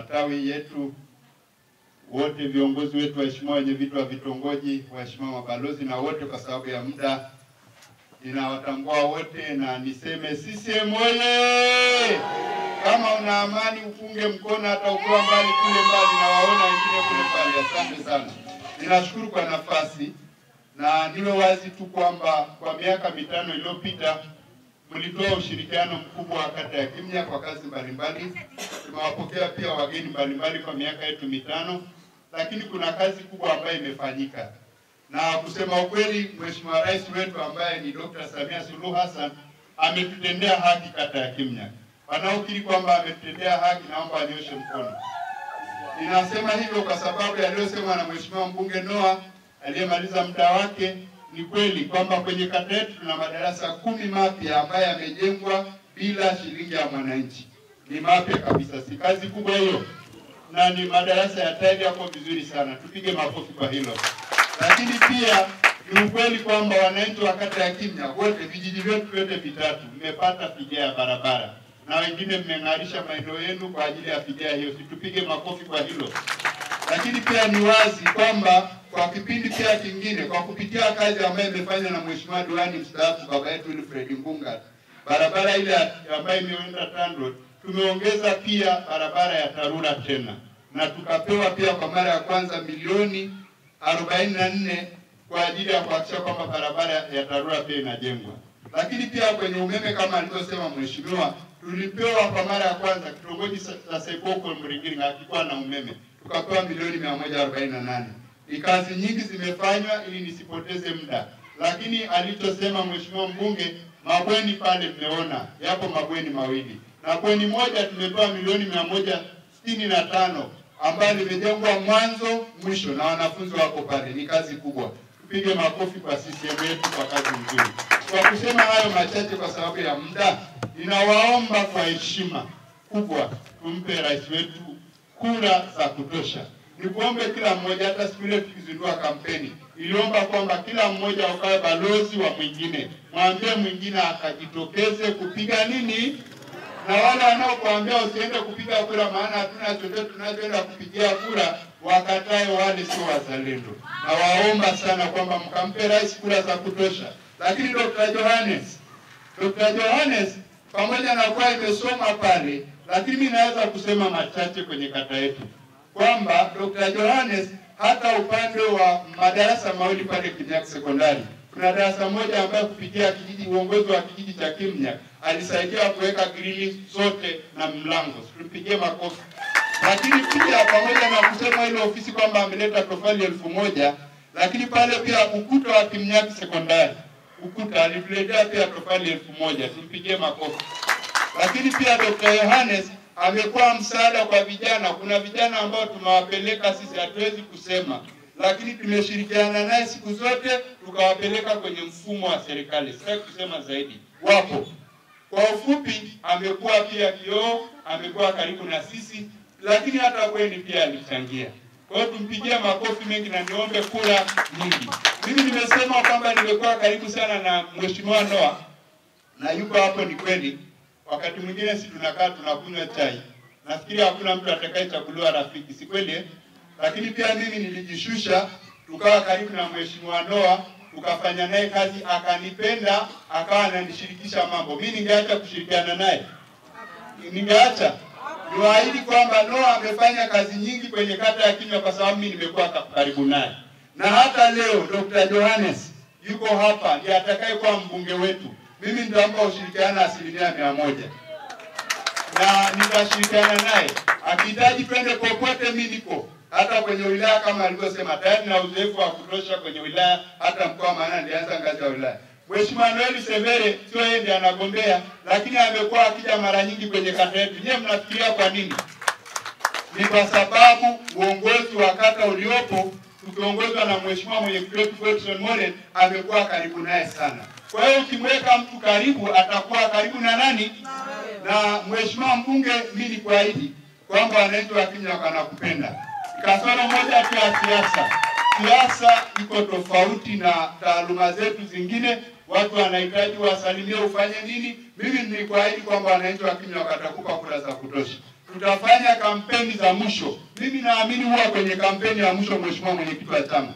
matawi yetu wote, viongozi wetu, waheshimiwa wenye viti wa vitongoji, waheshimiwa mabalozi na wote, kwa sababu ya muda ninawatambua wote na niseme CCM oye! Kama una amani ufunge mkono hata ukiwa mbali kule mbali, na waona wengine kule mbali. Asante sana. Ninashukuru kwa nafasi na niwe wazi tu kwamba kwa miaka 5 iliyopita mlitoa ushirikiano mkubwa wa kata ya Kimnya kwa kazi mbalimbali. Tumewapokea pia wageni mbalimbali kwa miaka yetu 5, lakini kuna kazi kubwa ambayo imefanyika. Na kusema ukweli, Mheshimiwa Rais wetu ambaye ni Dr. Samia Suluhu Hassan ametutendea haki kata ya Kimnya. Wanaokiri kwamba ametutendea haki naomba anyoshe mkono. Ninasema hivyo kwa sababu yaliyosema na Mheshimiwa mbunge Noah aliyemaliza muda wake. Ni kweli kwamba kwenye kata yetu tuna madarasa 10 mapya ambayo yamejengwa bila shilingi ya mwananchi. Ni mapya kabisa, si kazi kubwa hiyo? Na ni madarasa ya tayari yako vizuri sana, tupige makofi kwa hilo. Lakini pia ni ukweli kwamba wananchi wa kata ya Kimnya wote, vijiji vyetu vyote vitatu, mmepata fidia ya barabara, na wengine mmeng'arisha maeneo yenu kwa ajili ya fidia hiyo. Situpige makofi kwa hilo. Lakini pia ni wazi kwamba kwa kipindi pia kingine, kwa kupitia kazi ambayo imefanywa na Mheshimiwa Diwani mstaafu baba yetu Wilfred Mbunga, barabara ile ambayo imeenda TANROADS, tumeongeza pia barabara ya TARURA tena, na tukapewa pia kwa mara ya kwanza milioni 44 kwa ajili ya kuhakikisha kwamba barabara ya TARURA pia inajengwa. Lakini pia kwenye umeme kama alivyosema mheshimiwa, tulipewa kwa mara ya kwanza kitongoji cha Sekoko Mringiri hakikuwa na umeme, tukapewa milioni 148. Ni kazi nyingi zimefanywa ili nisipoteze muda. Lakini alichosema mheshimiwa mbunge, mabweni pale mmeona yapo mabweni mawili, na bweni moja tumepewa milioni 165 ambayo limejengwa mwanzo mwisho na wanafunzi wako pale. Ni kazi kubwa. Tupige makofi kwa CCM yetu kwa kazi nzuri. Kwa kusema hayo machache kwa sababu ya muda, ninawaomba kwa heshima kubwa tumpe rais wetu kura za kutosha. Nikuombe kila mmoja, hata siku ile tukizindua kampeni iliomba kwamba kila mmoja ukawe balozi wa mwingine, mwambie mwingine akajitokeze kupiga nini, na wale wanaokuambia usiende kupiga kura maana hatuna chochote tunachoenda kupigia kura, wakatae, wale sio wazalendo. Na waomba sana kwamba mkampe rais kura za kutosha. Lakini Dr. Johannes pamoja na kwa imesoma pale, lakini mimi naweza kusema machache kwenye kata yetu kwamba Dr. Johannes hata upande wa madarasa mawili pale Kimnya Sekondari, kuna darasa moja ambayo kupitia uongozi wa kijiji cha Kimnya alisaidia kuweka grili zote na mlango. Tupigie makofi. Lakini pia pamoja na kusema ile ofisi kwamba ameleta tofali 1000, lakini pale pia ukuta wa Kimnya Sekondari, ukuta alituletea pia tofali 1000. Tupigie makofi. Lakini pia Dr. Johannes amekuwa msaada kwa vijana. Kuna vijana ambao tumewapeleka sisi, hatuwezi kusema, lakini tumeshirikiana naye siku zote tukawapeleka kwenye mfumo wa serikali. Sitaki kusema zaidi. Wapo. Kwa ufupi, amekuwa pia kioo, amekuwa karibu na sisi, lakini hata kweli pia alichangia. Kwa hiyo tumpigie makofi mengi na niombe kura nyingi. Mimi nimesema kwamba nimekuwa karibu sana na Mheshimiwa Noah, na yuko hapo. Ni kweli wakati mwingine si tunakaa tunakunywa chai, nafikiri hakuna mtu atakayechaguliwa rafiki, si kweli? Lakini pia mimi nilijishusha, tukawa karibu na Mheshimiwa Noah, tukafanya naye kazi, akanipenda, akawa ananishirikisha mambo. Mimi ningeacha kushirikiana naye? Ningeacha? Niwaahidi kwamba Noah amefanya kazi nyingi kwenye kata ya Kimnya kwa sababu mimi nimekuwa karibu naye. Na hata leo Dr. Johannes yuko hapa, ndiye atakayekuwa mbunge wetu. Mimi nitampa ushirikiano 100%. Na nitashirikiana naye. Akihitaji twende popote mimi niko. Hata kwenye wilaya kama alivyosema, tayari na uzoefu wa kutosha kwenye wilaya, hata mkoa, maana nilianza ngazi ya wilaya. Mheshimiwa Noel Severe sio yeye ndiye anagombea, lakini amekuwa akija mara nyingi kwenye kata yetu. Nyie mnafikiria kwa nini? Ni kwa sababu uongozi wa kata uliopo tukiongozwa na Mheshimiwa mwenyekiti wetu Godson Mollel amekuwa karibu naye sana. Kwa hiyo ukimweka mtu karibu atakuwa karibu na nani? Na Mheshimiwa mbunge, mimi ni kuahidi kwamba wananchi wa Kimnya wanakupenda. Kasoro moja tu ya siasa. Siasa iko tofauti na taaluma zetu zingine. Watu wanahitaji wasalimie ufanye nini. Mimi nilikuahidi kwamba wananchi wa Kimnya watakupa kura za kutosha. tutafanya kampeni za mwisho. Mimi naamini huwa kwenye kampeni ya mwisho, mheshimiwa mwenyekiti wa chama,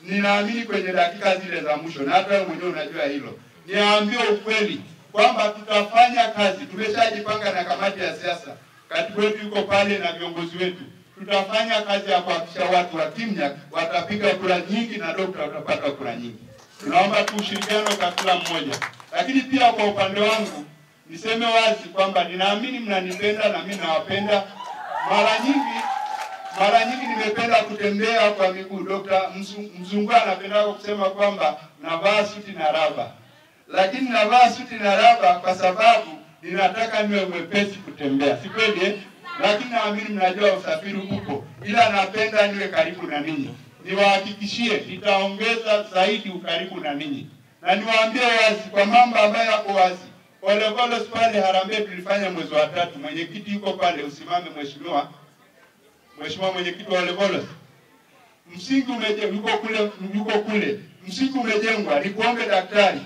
ninaamini kwenye dakika zile za mwisho, na hata wewe mwenyewe unajua hilo. Niambie ukweli kwamba tutafanya kazi. Tumeshajipanga na kamati ya siasa, katibu wetu yuko pale na viongozi wetu. Tutafanya kazi ya kuhakikisha watu wa Kimya watapiga kura nyingi na Dr. watapata kura nyingi. Tunaomba tu ushirikiano kwa kila mmoja. Lakini pia kwa upande wangu niseme wazi kwamba ninaamini mnanipenda na mimi nawapenda. Mara nyingi nimependa kutembea kwa miguu. Dr. Mzungu anapenda kusema kwamba navaa suti na raba. Lakini navaa suti na raba kwa sababu ninataka niwe mwepesi kutembea. Si kweli eh? Lakini naamini mnajua usafiri upo. Ila napenda niwe karibu na ninyi. Niwahakikishie nitaongeza zaidi ukaribu na ninyi. Na niwaambie wazi kwa mambo ambayo yako wazi. Olevolos pale Harambee tulifanya mwezi wa 3. Mwenyekiti yuko pale, usimame mheshimiwa. Mheshimiwa mwenyekiti wa Olevolos. Msingi umejengwa yuko kule. Msingi umejengwa. Nikuombe daktari,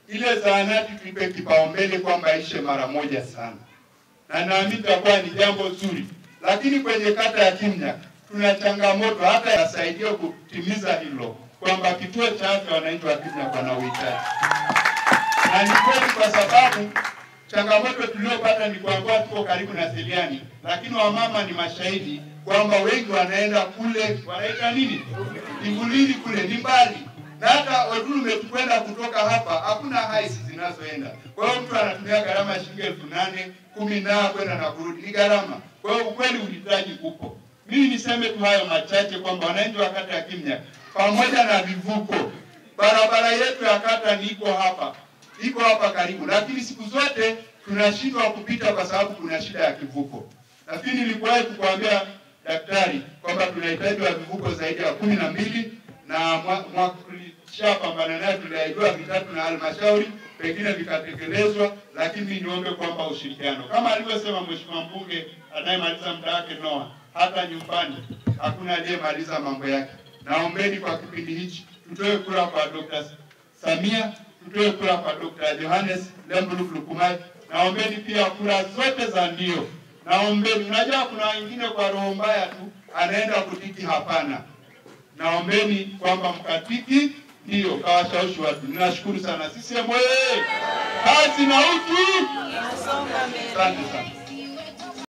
ile zahanati tuipe kipaumbele kwamba ishe mara moja sana. Na naamini itakuwa ni jambo zuri. Lakini kwenye kata ya Kimya tuna changamoto, hata yasaidia kutimiza hilo, kwamba kituo cha afya wananchi wa Kimya wana uhitaji. Na ni kweli, kwa sababu changamoto tuliyopata ni kwamba tuko karibu na Seliani, lakini wamama ni mashahidi kwamba wengi wanaenda kule, wanaita nini? Ivulini kule ni mbali. Na hata Odulu tukwenda kutoka hapa hakuna haisi zinazoenda. Kwa hiyo mtu anatumia gharama shilingi 8,000, 10 na kwenda na kurudi, ni gharama. Kwa hiyo ukweli uhitaji upo. Mimi niseme tu hayo machache kwamba wananchi wa kata ya Kimya pamoja na vivuko, barabara yetu ya kata ni iko hapa karibu, lakini siku zote tunashindwa kupita kwa sababu kuna shida ya kivuko. Lakini nilikuwahi kukuambia daktari kwamba tunahitaji wa vivuko zaidi ya 12 na pambana naye tuliahidiwa 3 na halmashauri, pengine vikatekelezwa, lakini niombe kwamba ushirikiano. Kama alivyosema mheshimiwa mbunge anayemaliza muda wake Noah, hata nyumbani hakuna aliyemaliza mambo yake. Naombeni kwa kipindi hichi tutoe kura kwa Dr. Samia, tutoe kura kwa Dr. Johannes Lembuluku Lukumai. Naombeni pia kura zote za ndio. Naombeni, unajua kuna wengine kwa roho mbaya tu anaenda kutiki hapana. Naombeni kwamba mkatiki ndio, kawashawishi watu. Ninashukuru sana. CCM oyee! Kazi na utu. Asante sana.